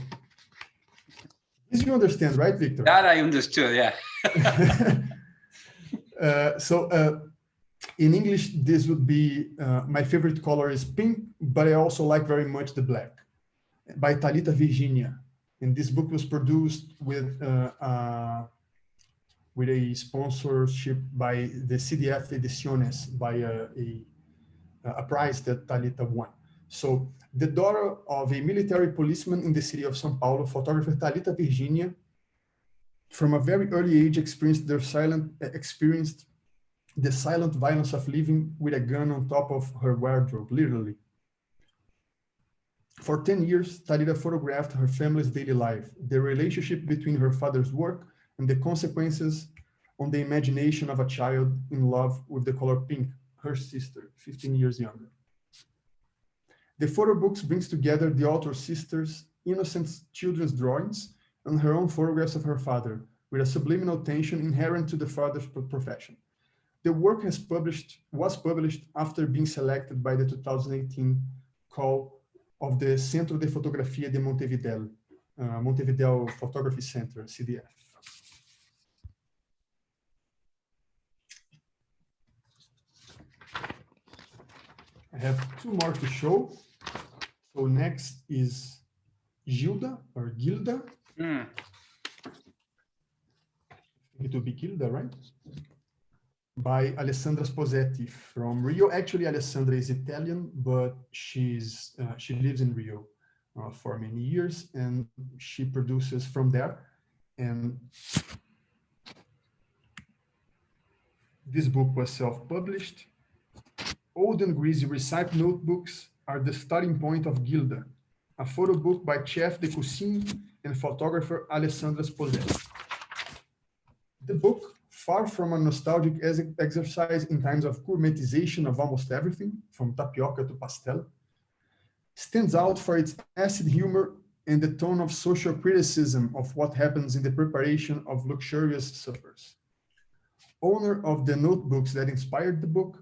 This you understand, right, Victor? That I understood, yeah. In English, this would be, my favorite color is pink, but I also like very much the black, by Thalita Virginia. And this book was produced with a sponsorship by the CDF Ediciones, by a prize that Thalita won. So the daughter of a military policeman in the city of São Paulo, photographer Thalita Virginia, from a very early age experienced the silent violence of living with a gun on top of her wardrobe, literally. For 10 years, Thalita photographed her family's daily life, the relationship between her father's work and the consequences on the imagination of a child in love with the color pink, her sister, 15 years younger. The photo books brings together the author's sister's innocent children's drawings and her own photographs of her father, with a subliminal tension inherent to the father's profession. The work was published after being selected by the 2018 call of the Centro de Fotografia de Montevideo, Montevideo Photography Center, CDF. I have two more to show. So next is Gilda or Gilda. It will be Gilda, right? By Alessandra Sposetti from Rio. Actually, Alessandra is Italian, but she lives in Rio for many years, and she produces from there. And this book was self-published. Old and greasy recipe notebooks are the starting point of Gilda, a photo book by chef de cuisine and photographer Alessandra Sposetti. The book, far from a nostalgic exercise in times of gourmetization of almost everything, from tapioca to pastel, stands out for its acid humor and the tone of social criticism of what happens in the preparation of luxurious suppers. Owner of the notebooks that inspired the book,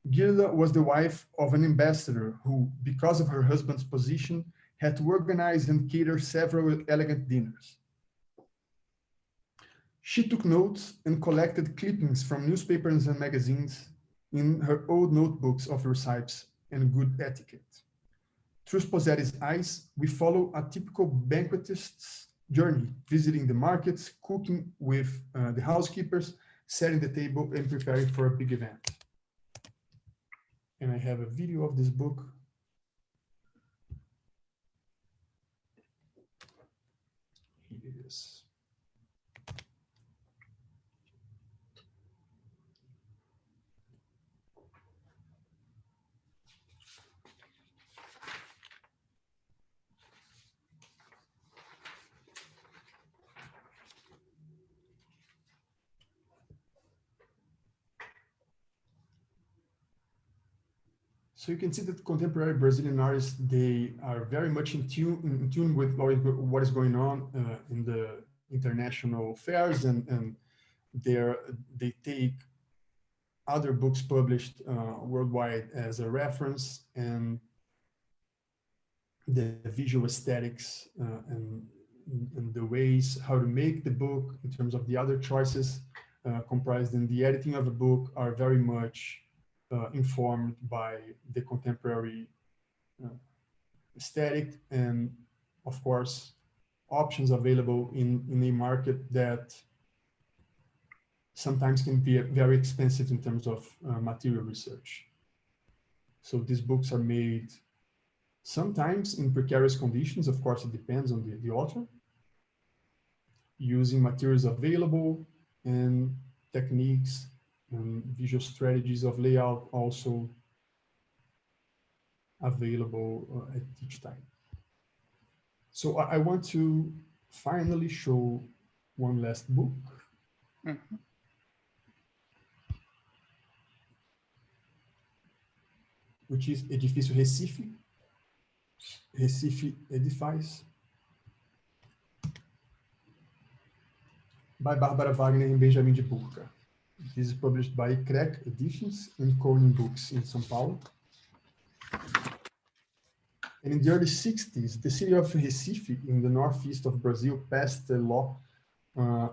Gilda was the wife of an ambassador who, because of her husband's position, had to organize and cater several elegant dinners. She took notes and collected clippings from newspapers and magazines in her old notebooks of recipes and good etiquette. Through Sposetti's eyes, we follow a typical banquetist's journey, visiting the markets, cooking with the housekeepers, setting the table, and preparing for a big event. And I have a video of this book. Here it is. So you can see that contemporary Brazilian artists, they are very much in tune with what is going on in the international fairs, and they take other books published worldwide as a reference, and the visual aesthetics and the ways how to make the book in terms of the other choices comprised in the editing of a book are very much informed by the contemporary aesthetic, and of course options available in a market that sometimes can be very expensive in terms of material research. So these books are made sometimes in precarious conditions. Of course, it depends on the author, using materials available and techniques and visual strategies of layout also available at each time. So I want to finally show one last book. Mm-hmm. Which is Edifício Recife. Recife Edifies, by Bárbara Wagner and Benjamin de Burca. This is published by Crack Editions and Calling Books in São Paulo. And in the early 60s, the city of Recife in the northeast of Brazil passed a law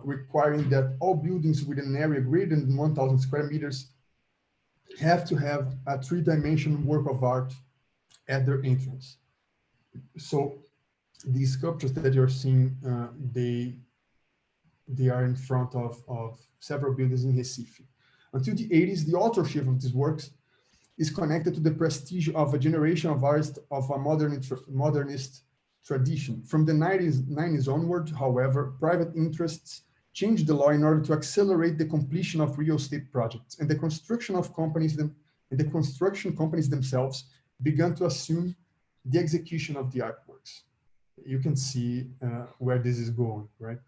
requiring that all buildings with an area greater than 1,000 square meters have to have a three-dimensional work of art at their entrance. So these sculptures that you're seeing, they are in front of several buildings in Recife. Until the 80s, the authorship of these works is connected to the prestige of a generation of artists of a modernist tradition. From the 90s onward, however, private interests changed the law in order to accelerate the completion of real estate projects, and the construction companies themselves began to assume the execution of the artworks. You can see where this is going, right?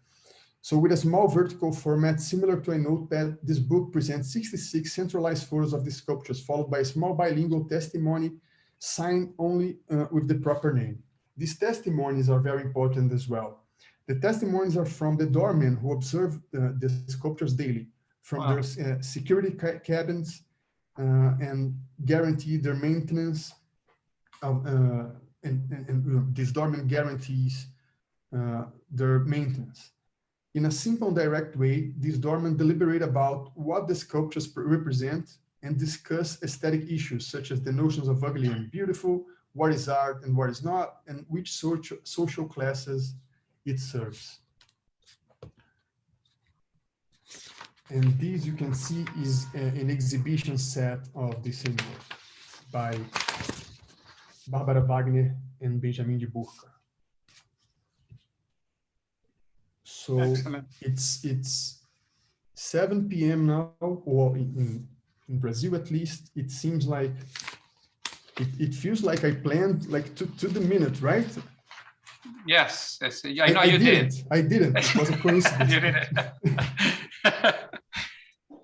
So with a small vertical format similar to a notepad, this book presents 66 centralized photos of the sculptures, followed by a small bilingual testimony signed only with the proper name. These testimonies are very important as well. The testimonies are from the doormen who observe the sculptures daily, from their security cabins and guarantee their maintenance of, and these doormen guarantees their maintenance. In a simple and direct way, these doormen deliberate about what the sculptures represent and discuss aesthetic issues such as the notions of ugly and beautiful, what is art and what is not, and which social classes it serves. And this, you can see, is an exhibition set of the same work by Bárbara Wagner and Benjamin de Burca. So excellent. It's 7 p.m. now, or in Brazil at least. It seems like it feels like I planned like to the minute, right? Yes, yes. I know you did. I didn't. It was a coincidence. You did it.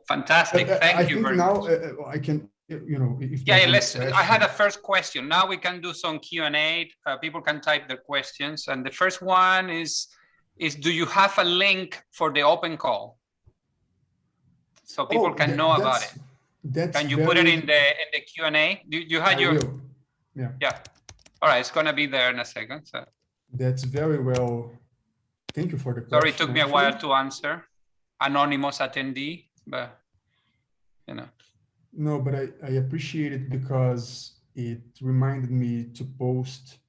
Fantastic. Thank you very much. Now I can, you know, if I had a first question. Now we can do some Q&A. People can type their questions, and the first one is do you have a link for the open call so people can know about it? Can you put it in the Q&A? You had your will. Yeah. All right, it's gonna be there in a second. So that's very well. Thank you for the question. Sorry, it took me a while to answer. Anonymous attendee, but you know. No, but I appreciate it because it reminded me to post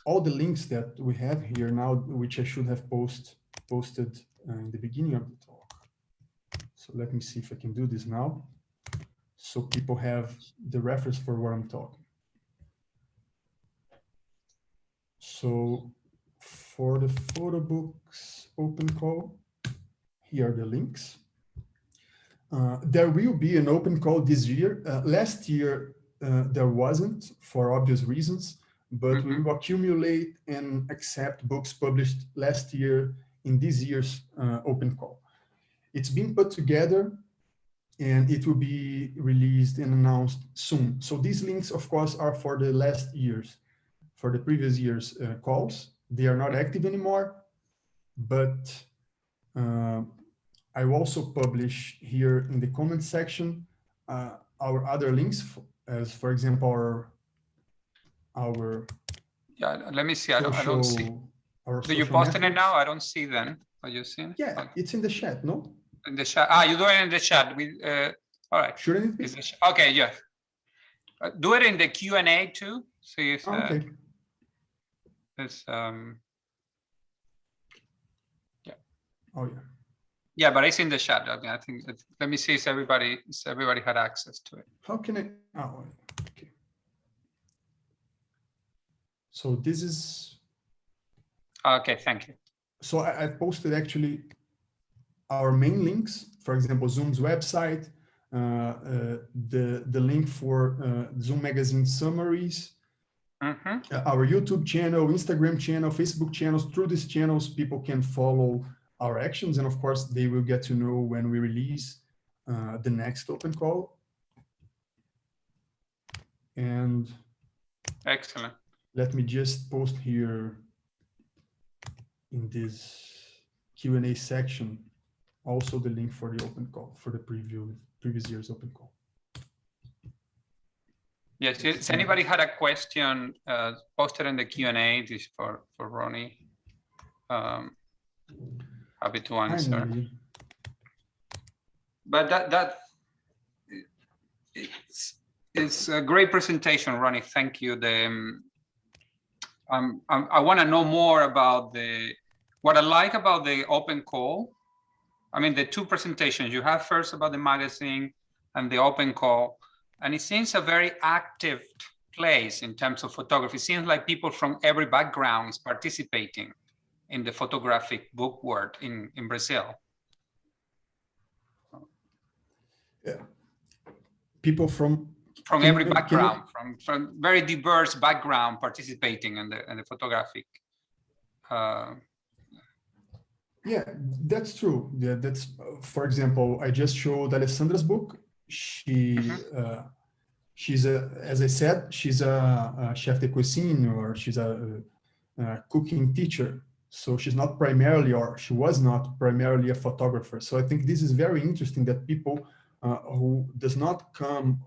all the links that we have here now, which I should have posted in the beginning of the talk. So let me see if I can do this now, so people have the reference for what I'm talking. So for the Photobooks open call, here are the links. There will be an open call this year. Last year, there wasn't, for obvious reasons, but we will accumulate and accept books published last year in this year's open call. It's been put together and it will be released and announced soon. So these links, of course, are for the last years, for the previous year's calls. They are not active anymore, but I will also publish here in the comment section our other links, as for example, our yeah, let me see. I don't see. Do you posting it now? I don't see them. Are you seeing it? Yeah, okay. It's in the chat, no? In the chat. Ah, you do it in the chat. All right. Shouldn't it be? Okay, yeah. Do it in the Q&A too. See if okay. It's yeah. Oh yeah. Yeah, but it's in the chat. I mean, I think. Let me see if everybody had access to it. How can I? Oh, okay. So this is. Okay, thank you. So I posted actually our main links. For example, Zoom's website, the link for Zoom magazine summaries, our YouTube channel, Instagram channel, Facebook channels. Through these channels, people can follow our actions, and of course, they will get to know when we release the next open call. And excellent. Let me just post here in this Q&A section also the link for the open call, for the previous year's open call. Yes, if anybody had a question, posted in the Q&A, this for Ronnie. Happy to answer. But it's a great presentation, Ronnie. Thank you. I want to know more about what I like about the open call. I mean, the two presentations you have, first about the magazine and the open call, and it seems a very active place in terms of photography. It seems like people from every background is participating in the photographic book world in Brazil. Yeah. People from every background, from very diverse background participating in the photographic. Yeah, that's true. Yeah, that's, for example, I just showed Alessandra's book. She's as I said, she's a chef de cuisine, or she's a cooking teacher. So she's not primarily, or she was not primarily a photographer. So I think this is very interesting that people who does not come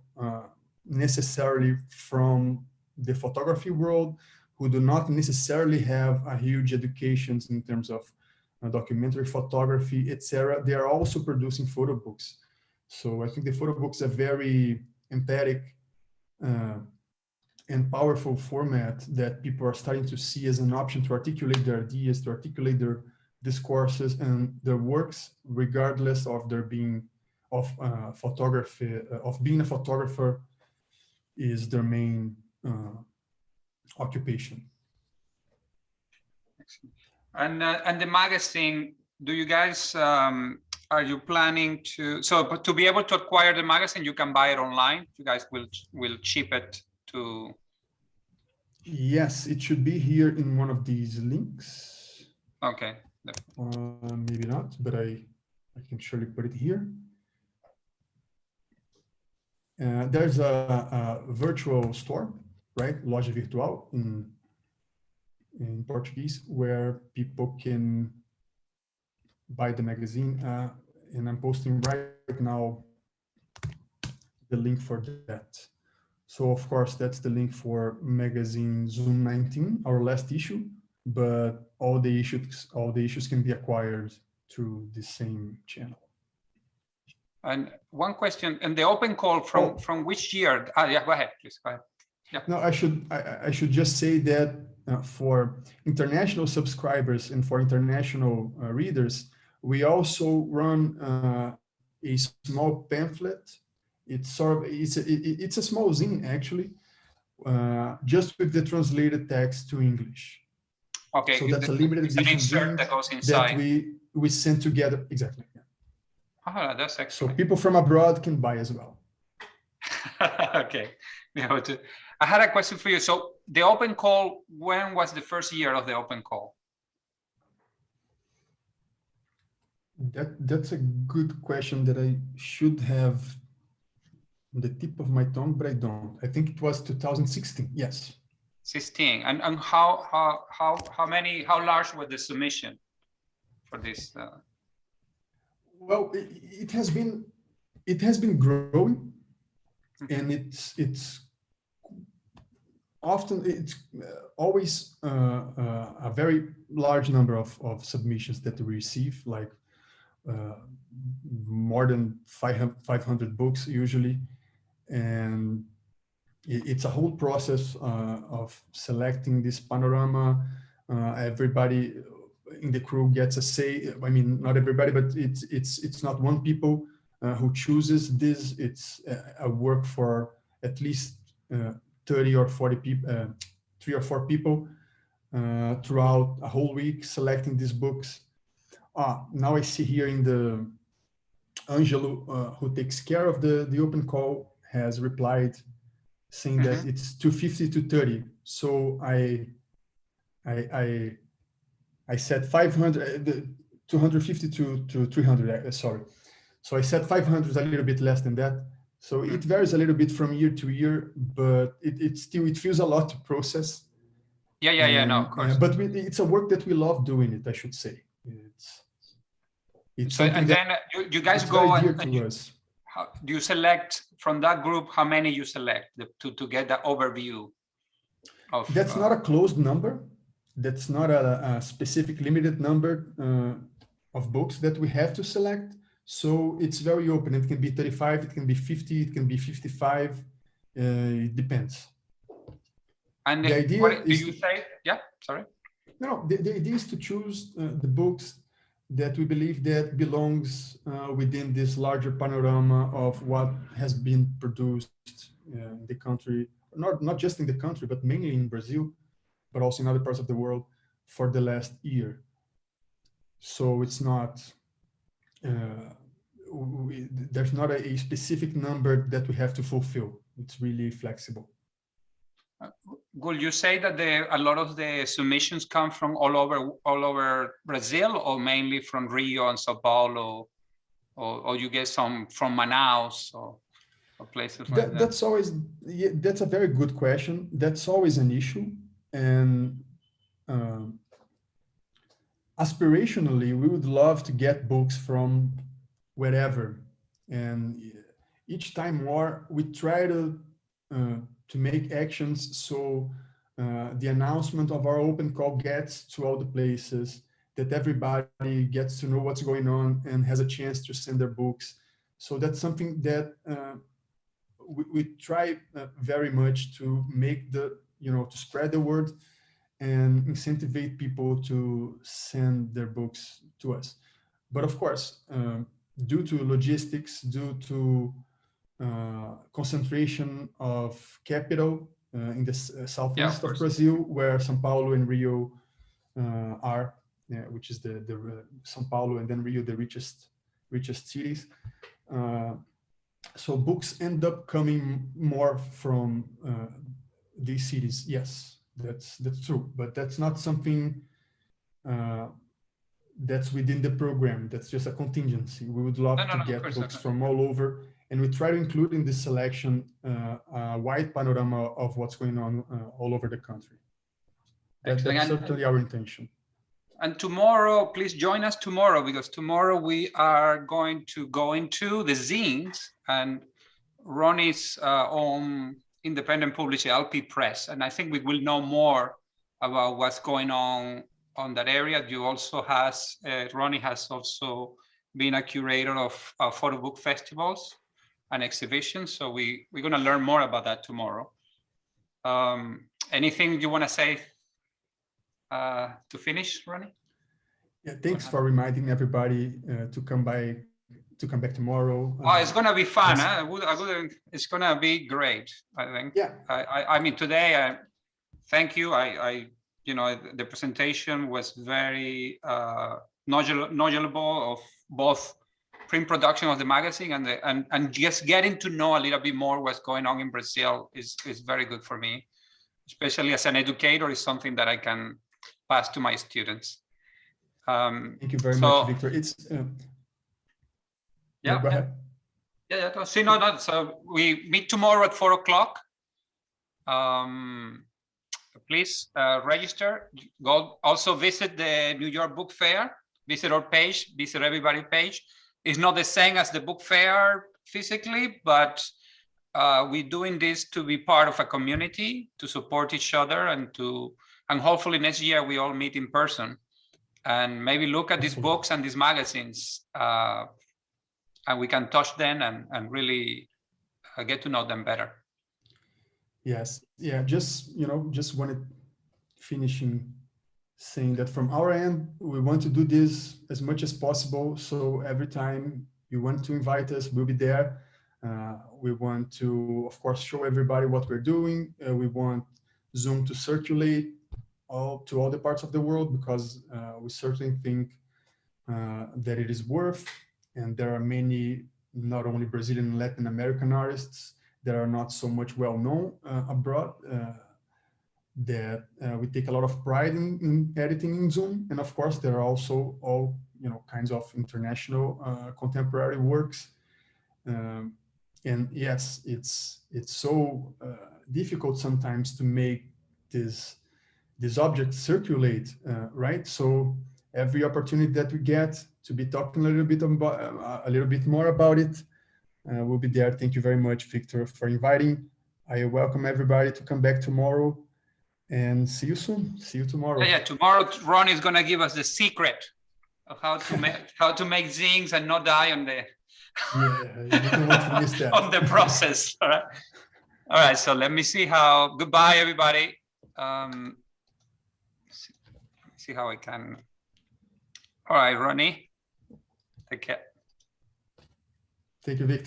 necessarily from the photography world, who do not necessarily have a huge education in terms of documentary photography, etc., they are also producing photo books. So I think the photo books are very empathic and powerful format that people are starting to see as an option to articulate their ideas, to articulate their discourses and their works, regardless of their being of photography, of being a photographer is their main occupation. And the magazine, do you guys, are you planning to be able to acquire the magazine, you can buy it online? You guys will ship it to? Yes, it should be here in one of these links. Okay. Maybe not, but I can surely put it here. There's a virtual store, right? Loja virtual in Portuguese, where people can buy the magazine. And I'm posting right now the link for that. So of course, that's the link for magazine Zoom 19, our last issue, but all the issues can be acquired through the same channel. And one question, and the open call from which year? Yeah, go ahead, please. Go ahead. Yeah. No, I should just say that for international subscribers and for international readers, we also run a small pamphlet. It's a small zine actually, just with the translated text to English. Okay, so that's a limited it's an edition insert zine that goes inside. that we send together. Exactly. Yeah. Oh, that's excellent. So people from abroad can buy as well. Okay. I had a question for you. So the open call, when was the first year of the open call? That's a good question that I should have on the tip of my tongue, but I don't. I think it was 2016. Yes. 16. And how large was the submission for this? Well, it has been growing, and it's always a very large number of submissions that we receive, like more than 500 books usually, and it's a whole process of selecting this panorama. Everybody in the crew gets a say. I mean, not everybody, but it's not one people who chooses this. It's a work for at least 30 or 40 people, 3 or 4 people throughout a whole week selecting these books. Now I see here in the Angelo, who takes care of the open call, has replied saying that it's 250 to 30. So I said 500, 250 to 300. Sorry. So I said 500, a little bit less than that. So it varies a little bit from year to year, but it feels a lot to process. Yeah, no, of course. But it's a work that we love doing it, I should say. It's so, and then you guys go and do you select from that group how many you select to get the overview of? That's not a closed number. That's not a specific limited number of books that we have to select. So it's very open. It can be 35, it can be 50, it can be 55. It depends. And the idea what do you say? Yeah, sorry. No, the idea is to choose the books that we believe that belongs within this larger panorama of what has been produced in the country, not just in the country, but mainly in Brazil, but also in other parts of the world for the last year. So it's not, there's not a specific number that we have to fulfill. It's really flexible. Will you say that a lot of the submissions come from all over Brazil, or mainly from Rio and Sao Paulo, or you get some from Manaus or places like that? That's always, that's a very good question. That's always an issue. And aspirationally, we would love to get books from wherever. And each time more, we try to make actions so the announcement of our open call gets to all the places, that everybody gets to know what's going on and has a chance to send their books. So that's something that we try very much to make to spread the word and incentivize people to send their books to us. But of course, due to logistics, due to concentration of capital in the southeast of Brazil, where São Paulo and Rio are, which is the São Paulo and then Rio, the richest cities. So books end up coming more from these cities. Yes, that's true, but that's not something that's within the program. That's just a contingency. We would love to get books from all over. And we try to include in this selection a wide panorama of what's going on all over the country. That's certainly our intention. And tomorrow, please join us tomorrow, because tomorrow we are going to go into the zines and Ronnie's own independent publisher, LP Press. And I think we will know more about what's going on that area. Ronnie has also been a curator of photo book festivals and exhibitions. So we're going to learn more about that tomorrow. Anything you want to say to finish, Ronnie? Yeah, thanks for reminding everybody to come back tomorrow. Oh, it's gonna be fun. Yes. Huh? It's gonna be great. I think. Yeah. I mean, today, thank you. You know, the presentation was very knowledgeable of both print production of the magazine and just getting to know a little bit more what's going on in Brazil is very good for me, especially as an educator. Is something that I can pass to my students. Thank you very much, Victor. It's yeah. Go ahead. Yeah. So we meet tomorrow at 4 o'clock. Please register. Go also visit the New York Book Fair. Visit our page. Visit everybody's page. It's not the same as the book fair physically, but we're doing this to be part of a community, to support each other, and hopefully next year we all meet in person and maybe look at these books and these magazines, and we can touch them and really get to know them better. Yes, yeah, just wanted finishing saying that from our end, we want to do this as much as possible. So every time you want to invite us, we'll be there. We want to, of course, show everybody what we're doing. We want ZUM to circulate to all the parts of the world, because we certainly think that it is worth. And there are many, not only Brazilian and Latin American artists that are not so much well known abroad, that we take a lot of pride in editing in ZUM. And of course, there are also all kinds of international contemporary works. And yes, it's so difficult sometimes to make these objects circulate, right? So every opportunity that we get to be talking a little bit more about it, we'll be there. Thank you very much, Victor, for inviting. I welcome everybody to come back tomorrow, and see you soon. See you tomorrow. Yeah, tomorrow Ronnie is going to give us the secret of how to make zines and not die on the you don't want to miss that. on the process. All right. So let me see how. Goodbye, everybody. See how I can. All right, Ronnie. Take care. Thank you, Victor.